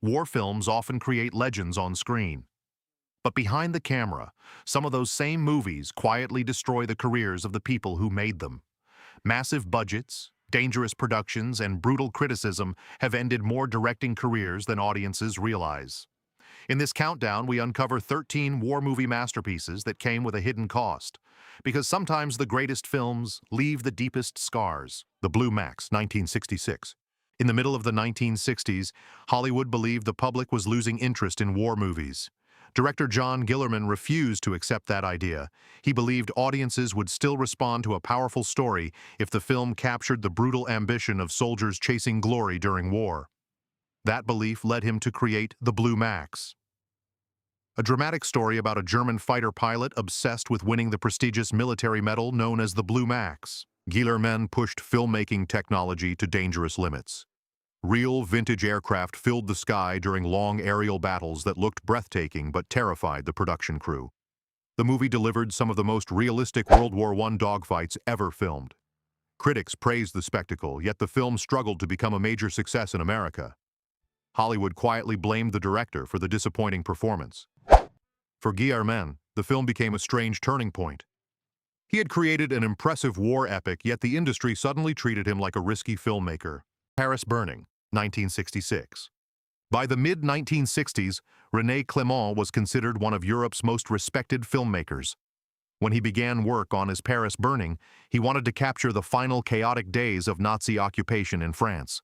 War films often create legends on screen. But behind the camera, some of those same movies quietly destroy the careers of the people who made them. Massive budgets, dangerous productions, and brutal criticism have ended more directing careers than audiences realize. In this countdown, we uncover 13 war movie masterpieces that came with a hidden cost. Because sometimes the greatest films leave the deepest scars. The Blue Max, 1966. In the middle of the 1960s, Hollywood believed the public was losing interest in war movies. Director John Guillermin refused to accept that idea. He believed audiences would still respond to a powerful story if the film captured the brutal ambition of soldiers chasing glory during war. That belief led him to create The Blue Max, a dramatic story about a German fighter pilot obsessed with winning the prestigious military medal known as the Blue Max. Guillermin pushed filmmaking technology to dangerous limits. Real vintage aircraft filled the sky during long aerial battles that looked breathtaking but terrified the production crew. The movie delivered some of the most realistic World War I dogfights ever filmed. Critics praised the spectacle, yet the film struggled to become a major success in America. Hollywood quietly blamed the director for the disappointing performance. For Guillermin, the film became a strange turning point. He had created an impressive war epic, yet the industry suddenly treated him like a risky filmmaker. Paris Burning, 1966. By the mid-1960s, René Clément was considered one of Europe's most respected filmmakers. When he began work on his Paris Burning, he wanted to capture the final chaotic days of Nazi occupation in France.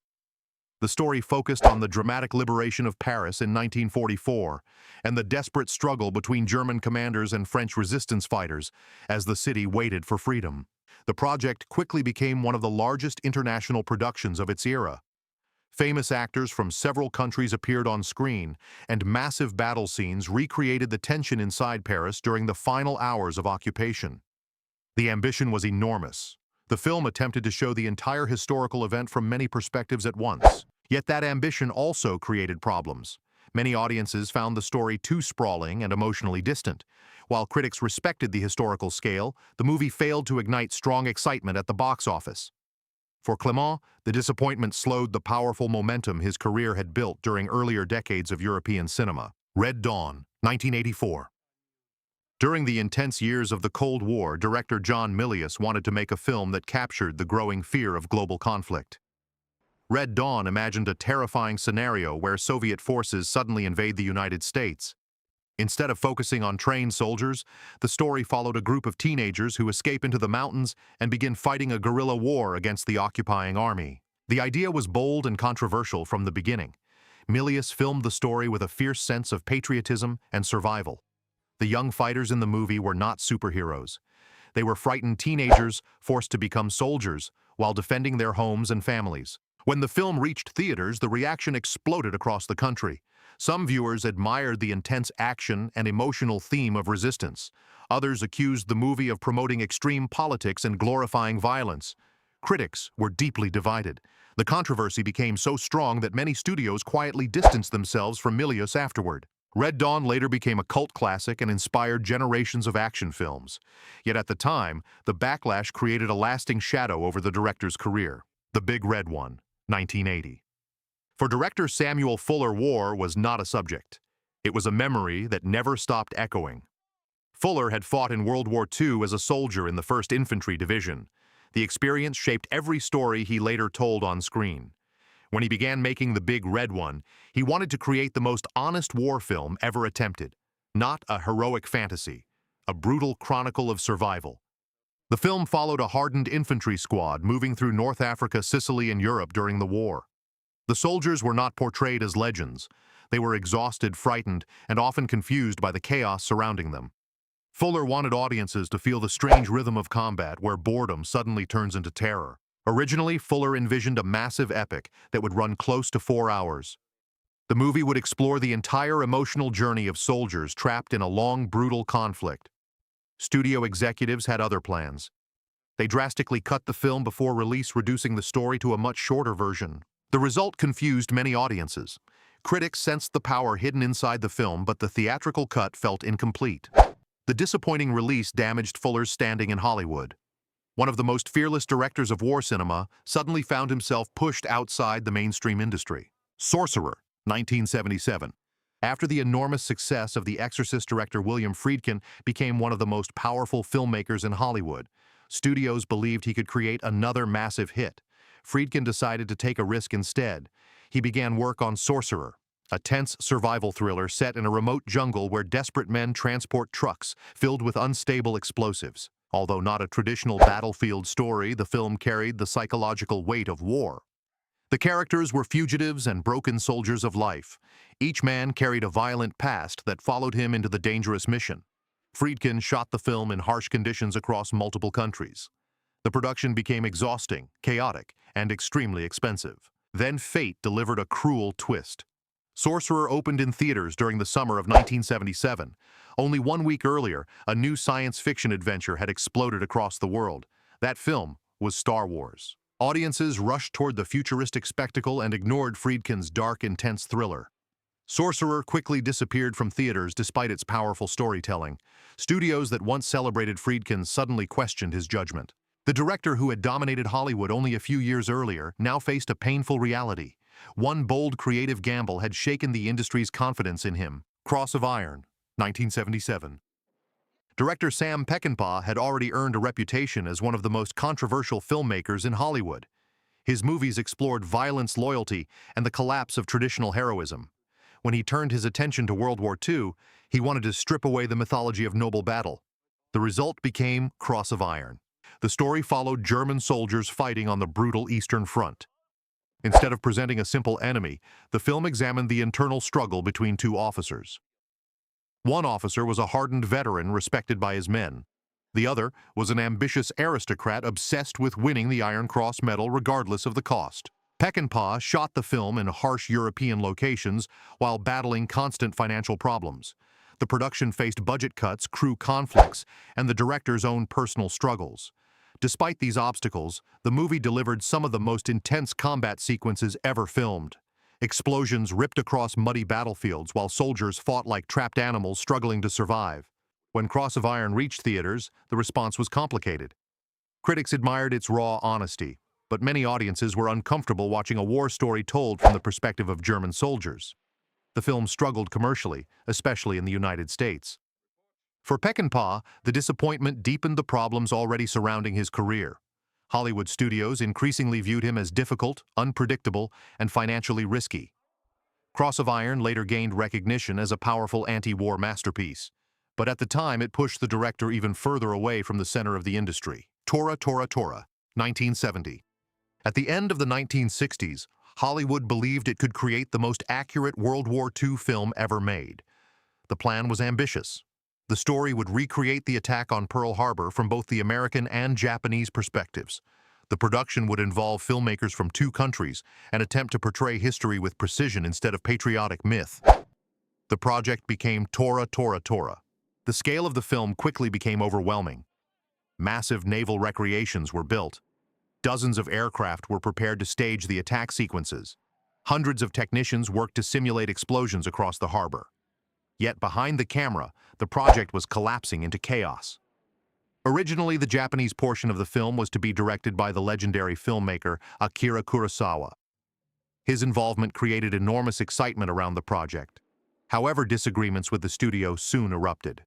The story focused on the dramatic liberation of Paris in 1944 and the desperate struggle between German commanders and French resistance fighters as the city waited for freedom. The project quickly became one of the largest international productions of its era. Famous actors from several countries appeared on screen, and massive battle scenes recreated the tension inside Paris during the final hours of occupation. The ambition was enormous. The film attempted to show the entire historical event from many perspectives at once. Yet that ambition also created problems. Many audiences found the story too sprawling and emotionally distant. While critics respected the historical scale, the movie failed to ignite strong excitement at the box office. For Clément, the disappointment slowed the powerful momentum his career had built during earlier decades of European cinema. Red Dawn, 1984. During the intense years of the Cold War, director John Milius wanted to make a film that captured the growing fear of global conflict. Red Dawn imagined a terrifying scenario where Soviet forces suddenly invade the United States. Instead of focusing on trained soldiers, the story followed a group of teenagers who escape into the mountains and begin fighting a guerrilla war against the occupying army. The idea was bold and controversial from the beginning. Milius filmed the story with a fierce sense of patriotism and survival. The young fighters in the movie were not superheroes. They were frightened teenagers forced to become soldiers while defending their homes and families. When the film reached theaters, the reaction exploded across the country. Some viewers admired the intense action and emotional theme of resistance. Others accused the movie of promoting extreme politics and glorifying violence. Critics were deeply divided. The controversy became so strong that many studios quietly distanced themselves from Milius afterward. Red Dawn later became a cult classic and inspired generations of action films. Yet at the time, the backlash created a lasting shadow over the director's career. The Big Red One, 1980. For director Samuel Fuller, war was not a subject. It was a memory that never stopped echoing. Fuller had fought in World War II as a soldier in the 1st Infantry Division. The experience shaped every story he later told on screen. When he began making The Big Red One, he wanted to create the most honest war film ever attempted, not a heroic fantasy, a brutal chronicle of survival. The film followed a hardened infantry squad moving through North Africa, Sicily, and Europe during the war. The soldiers were not portrayed as legends. They were exhausted, frightened, and often confused by the chaos surrounding them. Fuller wanted audiences to feel the strange rhythm of combat where boredom suddenly turns into terror. Originally, Fuller envisioned a massive epic that would run close to 4 hours. The movie would explore the entire emotional journey of soldiers trapped in a long, brutal conflict. Studio executives had other plans. They drastically cut the film before release, reducing the story to a much shorter version. The result confused many audiences. Critics sensed the power hidden inside the film, but the theatrical cut felt incomplete. The disappointing release damaged Fuller's standing in Hollywood. One of the most fearless directors of war cinema suddenly found himself pushed outside the mainstream industry. Sorcerer, 1977. After the enormous success of The Exorcist, director William Friedkin became one of the most powerful filmmakers in Hollywood. Studios believed he could create another massive hit. Friedkin decided to take a risk instead. He began work on Sorcerer, a tense survival thriller set in a remote jungle where desperate men transport trucks filled with unstable explosives. Although not a traditional battlefield story, the film carried the psychological weight of war. The characters were fugitives and broken soldiers of life. Each man carried a violent past that followed him into the dangerous mission. Friedkin shot the film in harsh conditions across multiple countries. The production became exhausting, chaotic, and extremely expensive. Then fate delivered a cruel twist. Sorcerer opened in theaters during the summer of 1977. Only 1 week earlier, a new science fiction adventure had exploded across the world. That film was Star Wars. Audiences rushed toward the futuristic spectacle and ignored Friedkin's dark, intense thriller. Sorcerer quickly disappeared from theaters despite its powerful storytelling. Studios that once celebrated Friedkin suddenly questioned his judgment. The director who had dominated Hollywood only a few years earlier now faced a painful reality. One bold creative gamble had shaken the industry's confidence in him. Cross of Iron, 1977. Director Sam Peckinpah had already earned a reputation as one of the most controversial filmmakers in Hollywood. His movies explored violence, loyalty, and the collapse of traditional heroism. When he turned his attention to World War II, he wanted to strip away the mythology of noble battle. The result became Cross of Iron. The story followed German soldiers fighting on the brutal Eastern Front. Instead of presenting a simple enemy, the film examined the internal struggle between two officers. One officer was a hardened veteran respected by his men. The other was an ambitious aristocrat obsessed with winning the Iron Cross medal regardless of the cost. Peckinpah shot the film in harsh European locations while battling constant financial problems. The production faced budget cuts, crew conflicts, and the director's own personal struggles. Despite these obstacles, the movie delivered some of the most intense combat sequences ever filmed. Explosions ripped across muddy battlefields while soldiers fought like trapped animals struggling to survive. When Cross of Iron reached theaters, the response was complicated. Critics admired its raw honesty, but many audiences were uncomfortable watching a war story told from the perspective of German soldiers. The film struggled commercially, especially in the United States. For Peckinpah, the disappointment deepened the problems already surrounding his career. Hollywood studios increasingly viewed him as difficult, unpredictable, and financially risky. Cross of Iron later gained recognition as a powerful anti-war masterpiece, but at the time it pushed the director even further away from the center of the industry. Tora, 1970. At the end of the 1960s, Hollywood believed it could create the most accurate World War II film ever made. The plan was ambitious. The story would recreate the attack on Pearl Harbor from both the American and Japanese perspectives. The production would involve filmmakers from two countries and attempt to portray history with precision instead of patriotic myth. The project became Tora. The scale of the film quickly became overwhelming. Massive naval recreations were built. Dozens of aircraft were prepared to stage the attack sequences. Hundreds of technicians worked to simulate explosions across the harbor. Yet behind the camera, the project was collapsing into chaos. Originally, the Japanese portion of the film was to be directed by the legendary filmmaker Akira Kurosawa. His involvement created enormous excitement around the project. However, disagreements with the studio soon erupted.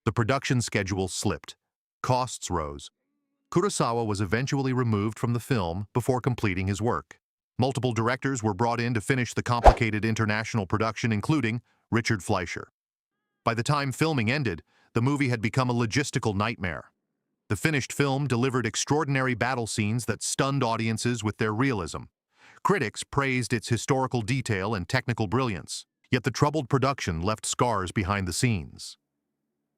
The production schedule slipped. Costs rose. Kurosawa was eventually removed from the film before completing his work. Multiple directors were brought in to finish the complicated international production, including Richard Fleischer. By the time filming ended, the movie had become a logistical nightmare. The finished film delivered extraordinary battle scenes that stunned audiences with their realism. Critics praised its historical detail and technical brilliance, yet the troubled production left scars behind the scenes.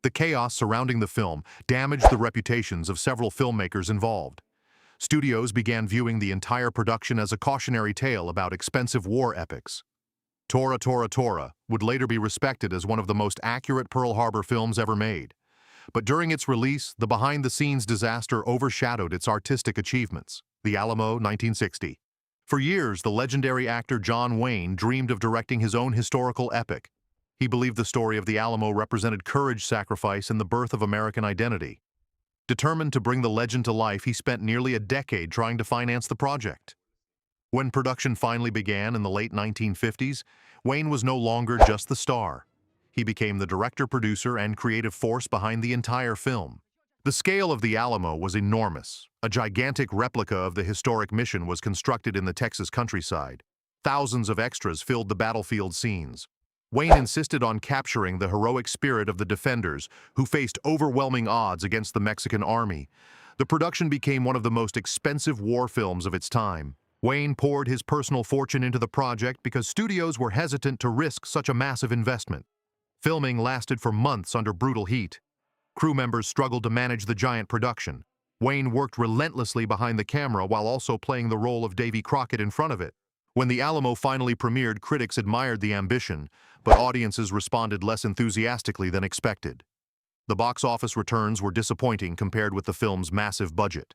The chaos surrounding the film damaged the reputations of several filmmakers involved. Studios began viewing the entire production as a cautionary tale about expensive war epics. Tora would later be respected as one of the most accurate Pearl Harbor films ever made. But during its release, the behind-the-scenes disaster overshadowed its artistic achievements. The Alamo, 1960. For years, the legendary actor John Wayne dreamed of directing his own historical epic. He believed the story of the Alamo represented courage, sacrifice, and the birth of American identity. Determined to bring the legend to life, he spent nearly a decade trying to finance the project. When production finally began in the late 1950s, Wayne was no longer just the star. He became the director, producer, and creative force behind the entire film. The scale of the Alamo was enormous. A gigantic replica of the historic mission was constructed in the Texas countryside. Thousands of extras filled the battlefield scenes. Wayne insisted on capturing the heroic spirit of the defenders, who faced overwhelming odds against the Mexican army. The production became one of the most expensive war films of its time. Wayne poured his personal fortune into the project because studios were hesitant to risk such a massive investment. Filming lasted for months under brutal heat. Crew members struggled to manage the giant production. Wayne worked relentlessly behind the camera while also playing the role of Davy Crockett in front of it. When the Alamo finally premiered, critics admired the ambition, but audiences responded less enthusiastically than expected. The box office returns were disappointing compared with the film's massive budget.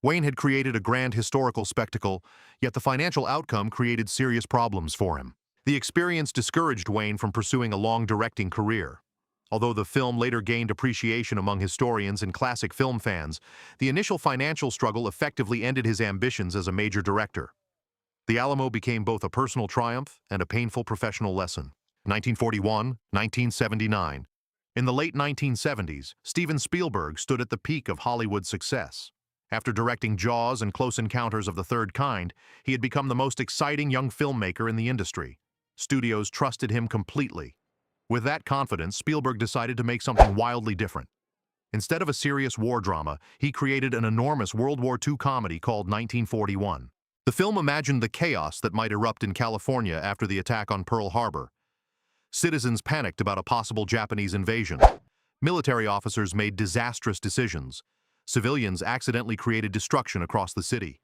Wayne had created a grand historical spectacle, yet the financial outcome created serious problems for him. The experience discouraged Wayne from pursuing a long directing career. Although the film later gained appreciation among historians and classic film fans, the initial financial struggle effectively ended his ambitions as a major director. The Alamo became both a personal triumph and a painful professional lesson. 1941, 1979. In the late 1970s, Steven Spielberg stood at the peak of Hollywood success. After directing Jaws and Close Encounters of the Third Kind, he had become the most exciting young filmmaker in the industry. Studios trusted him completely. With that confidence, Spielberg decided to make something wildly different. Instead of a serious war drama, he created an enormous World War II comedy called 1941. The film imagined the chaos that might erupt in California after the attack on Pearl Harbor. Citizens panicked about a possible Japanese invasion. Military officers made disastrous decisions. Civilians accidentally created destruction across the city.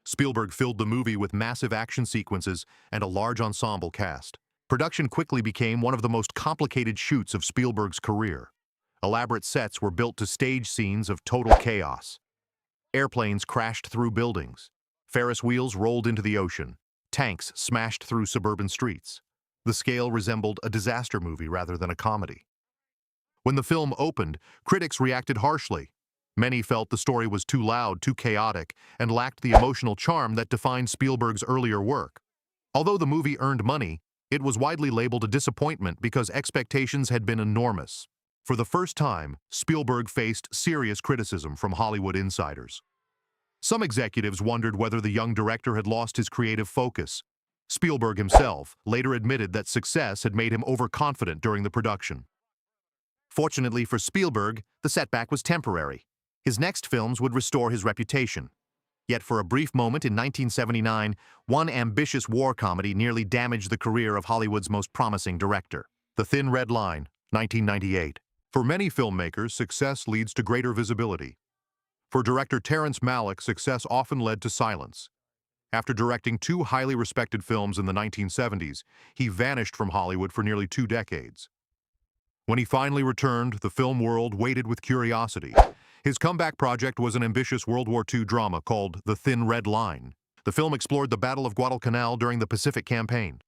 Spielberg filled the movie with massive action sequences and a large ensemble cast. Production quickly became one of the most complicated shoots of Spielberg's career. Elaborate sets were built to stage scenes of total chaos. Airplanes crashed through buildings. Ferris wheels rolled into the ocean. Tanks smashed through suburban streets. The scale resembled a disaster movie rather than a comedy. When the film opened, critics reacted harshly. Many felt the story was too loud, too chaotic, and lacked the emotional charm that defined Spielberg's earlier work. Although the movie earned money, it was widely labeled a disappointment because expectations had been enormous. For the first time, Spielberg faced serious criticism from Hollywood insiders. Some executives wondered whether the young director had lost his creative focus. Spielberg himself later admitted that success had made him overconfident during the production. Fortunately for Spielberg, the setback was temporary. His next films would restore his reputation. Yet for a brief moment in 1979, one ambitious war comedy nearly damaged the career of Hollywood's most promising director. The Thin Red Line, 1998. For many filmmakers, success leads to greater visibility. For director Terrence Malick, success often led to silence. After directing two highly respected films in the 1970s, he vanished from Hollywood for nearly 2 decades. When he finally returned, the film world waited with curiosity. His comeback project was an ambitious World War II drama called The Thin Red Line. The film explored the Battle of Guadalcanal during the Pacific Campaign.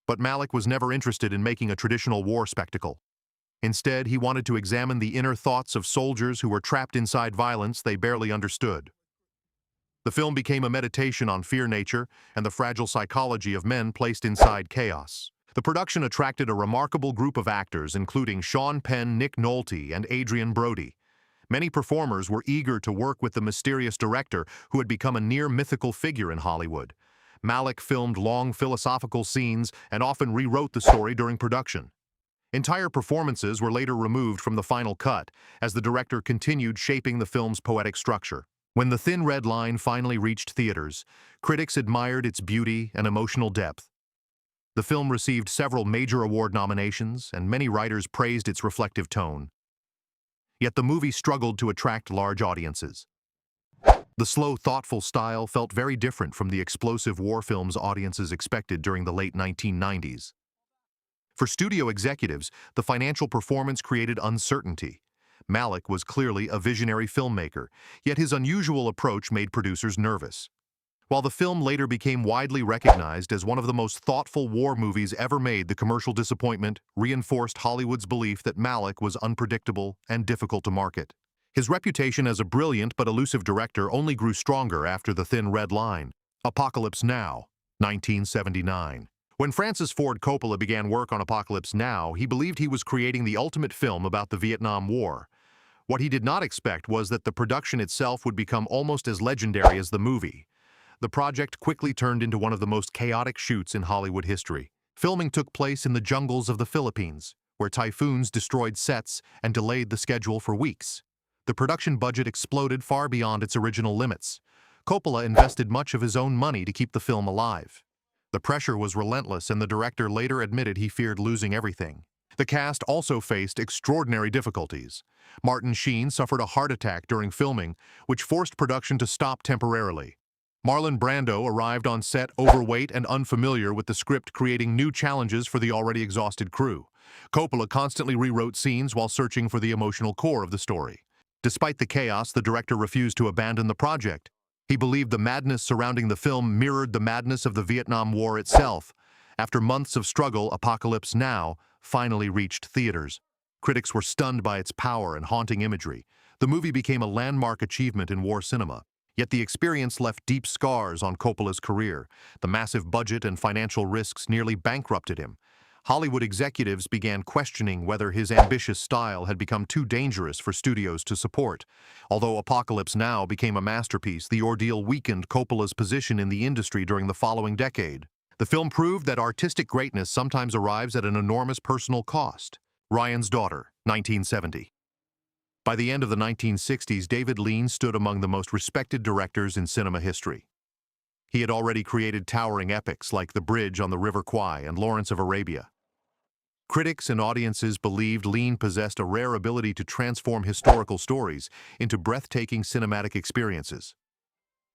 But Malick was never interested in making a traditional war spectacle. Instead, he wanted to examine the inner thoughts of soldiers who were trapped inside violence they barely understood. The film became a meditation on fear nature and the fragile psychology of men placed inside chaos. The production attracted a remarkable group of actors, including Sean Penn, Nick Nolte, and Adrian Brody. Many performers were eager to work with the mysterious director who had become a near-mythical figure in Hollywood. Malick filmed long philosophical scenes and often rewrote the story during production. Entire performances were later removed from the final cut as the director continued shaping the film's poetic structure. When The Thin Red Line finally reached theaters, critics admired its beauty and emotional depth. The film received several major award nominations, and many writers praised its reflective tone. Yet the movie struggled to attract large audiences. The slow, thoughtful style felt very different from the explosive war films audiences expected during the late 1990s. For studio executives, the financial performance created uncertainty. Malick was clearly a visionary filmmaker, yet his unusual approach made producers nervous. While the film later became widely recognized as one of the most thoughtful war movies ever made, the commercial disappointment reinforced Hollywood's belief that Malick was unpredictable and difficult to market. His reputation as a brilliant but elusive director only grew stronger after The Thin Red Line. Apocalypse Now, 1979. When Francis Ford Coppola began work on Apocalypse Now, he believed he was creating the ultimate film about the Vietnam War. What he did not expect was that the production itself would become almost as legendary as the movie. The project quickly turned into one of the most chaotic shoots in Hollywood history. Filming took place in the jungles of the Philippines, where typhoons destroyed sets and delayed the schedule for weeks. The production budget exploded far beyond its original limits. Coppola invested much of his own money to keep the film alive. The pressure was relentless, and the director later admitted he feared losing everything. The cast also faced extraordinary difficulties. Martin Sheen suffered a heart attack during filming, which forced production to stop temporarily. Marlon Brando arrived on set overweight and unfamiliar with the script, creating new challenges for the already exhausted crew. Coppola constantly rewrote scenes while searching for the emotional core of the story. Despite the chaos, the director refused to abandon the project. He believed the madness surrounding the film mirrored the madness of the Vietnam War itself. After months of struggle, Apocalypse Now finally reached theaters. Critics were stunned by its power and haunting imagery. The movie became a landmark achievement in war cinema. Yet the experience left deep scars on Coppola's career. The massive budget and financial risks nearly bankrupted him. Hollywood executives began questioning whether his ambitious style had become too dangerous for studios to support. Although Apocalypse Now became a masterpiece, the ordeal weakened Coppola's position in the industry during the following decade. The film proved that artistic greatness sometimes arrives at an enormous personal cost. Ryan's Daughter, 1970. By the end of the 1960s, David Lean stood among the most respected directors in cinema history. He had already created towering epics like The Bridge on the River Kwai and Lawrence of Arabia. Critics and audiences believed Lean possessed a rare ability to transform historical stories into breathtaking cinematic experiences.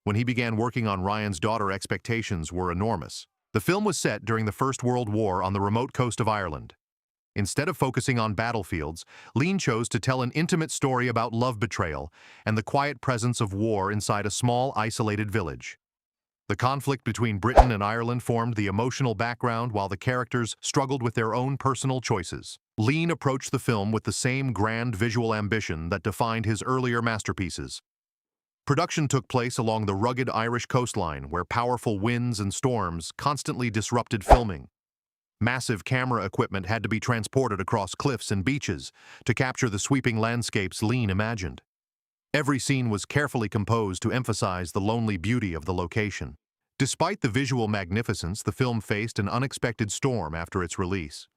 When he began working on Ryan's Daughter, expectations were enormous. The film was set during the First World War on the remote coast of Ireland. Instead of focusing on battlefields, Lean chose to tell an intimate story about love betrayal and the quiet presence of war inside a small, isolated village. The conflict between Britain and Ireland formed the emotional background while the characters struggled with their own personal choices. Lean approached the film with the same grand visual ambition that defined his earlier masterpieces. Production took place along the rugged Irish coastline, where powerful winds and storms constantly disrupted filming. Massive camera equipment had to be transported across cliffs and beaches to capture the sweeping landscapes Lean imagined. Every scene was carefully composed to emphasize the lonely beauty of the location. Despite the visual magnificence, the film faced an unexpected storm after its release.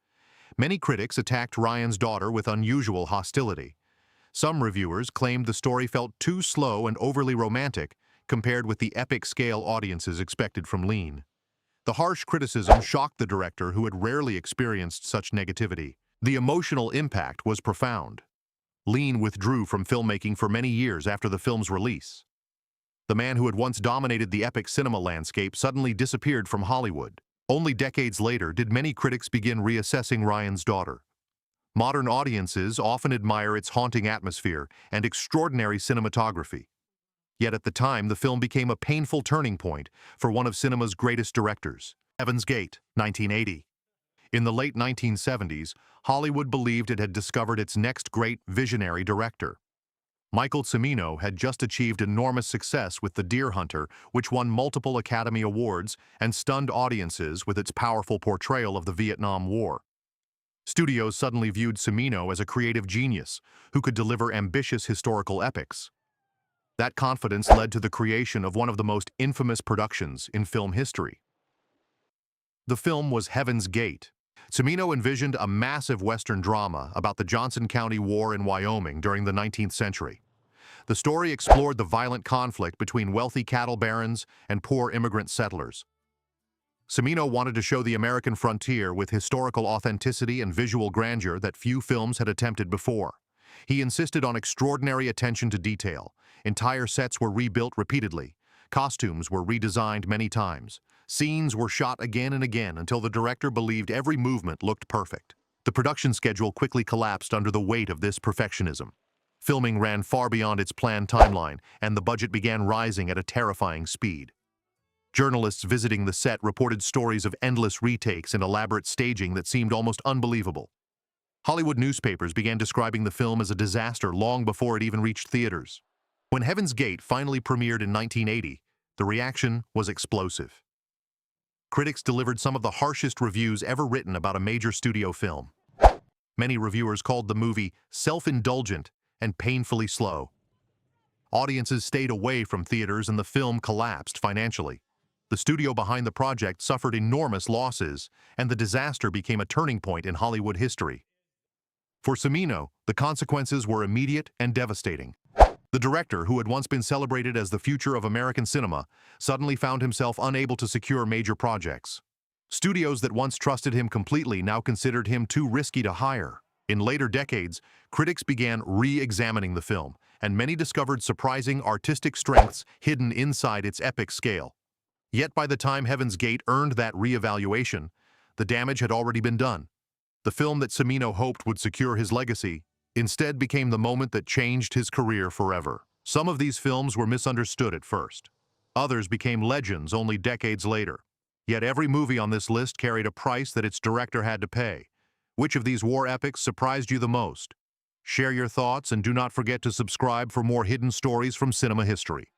Many critics attacked Ryan's Daughter with unusual hostility. Some reviewers claimed the story felt too slow and overly romantic compared with the epic-scale audiences expected from Lean. The harsh criticism shocked the director, who had rarely experienced such negativity. The emotional impact was profound. Lean withdrew from filmmaking for many years after the film's release. The man who had once dominated the epic cinema landscape suddenly disappeared from Hollywood. Only decades later did many critics begin reassessing Ryan's Daughter. Modern audiences often admire its haunting atmosphere and extraordinary cinematography. Yet at the time, the film became a painful turning point for one of cinema's greatest directors. Heaven's Gate, 1980. In the late 1970s, Hollywood believed it had discovered its next great visionary director. Michael Cimino had just achieved enormous success with The Deer Hunter, which won multiple Academy Awards and stunned audiences with its powerful portrayal of the Vietnam War. Studios suddenly viewed Cimino as a creative genius who could deliver ambitious historical epics. That confidence led to the creation of one of the most infamous productions in film history. The film was Heaven's Gate. Cimino envisioned a massive Western drama about the Johnson County War in Wyoming during the 19th century. The story explored the violent conflict between wealthy cattle barons and poor immigrant settlers. Cimino wanted to show the American frontier with historical authenticity and visual grandeur that few films had attempted before. He insisted on extraordinary attention to detail. Entire sets were rebuilt repeatedly. Costumes were redesigned many times. Scenes were shot again and again until the director believed every movement looked perfect. The production schedule quickly collapsed under the weight of this perfectionism. Filming ran far beyond its planned timeline, and the budget began rising at a terrifying speed. Journalists visiting the set reported stories of endless retakes and elaborate staging that seemed almost unbelievable. Hollywood newspapers began describing the film as a disaster long before it even reached theaters. When Heaven's Gate finally premiered in 1980, The reaction was explosive. Critics delivered some of the harshest reviews ever written about a major studio film. Many reviewers called the movie self-indulgent and painfully slow. Audiences stayed away from theaters and the film collapsed financially. The studio behind the project suffered enormous losses, and the disaster became a turning point in Hollywood history. For Cimino, the consequences were immediate and devastating. The director, who had once been celebrated as the future of American cinema, suddenly found himself unable to secure major projects. Studios that once trusted him completely now considered him too risky to hire. In later decades, critics began re-examining the film, and many discovered surprising artistic strengths hidden inside its epic scale. Yet by the time Heaven's Gate earned that re-evaluation, the damage had already been done. The film that Cimino hoped would secure his legacy instead became the moment that changed his career forever. Some of these films were misunderstood at first. Others became legends only decades later. Yet every movie on this list carried a price that its director had to pay. Which of these war epics surprised you the most? Share your thoughts and do not forget to subscribe for more hidden stories from cinema history.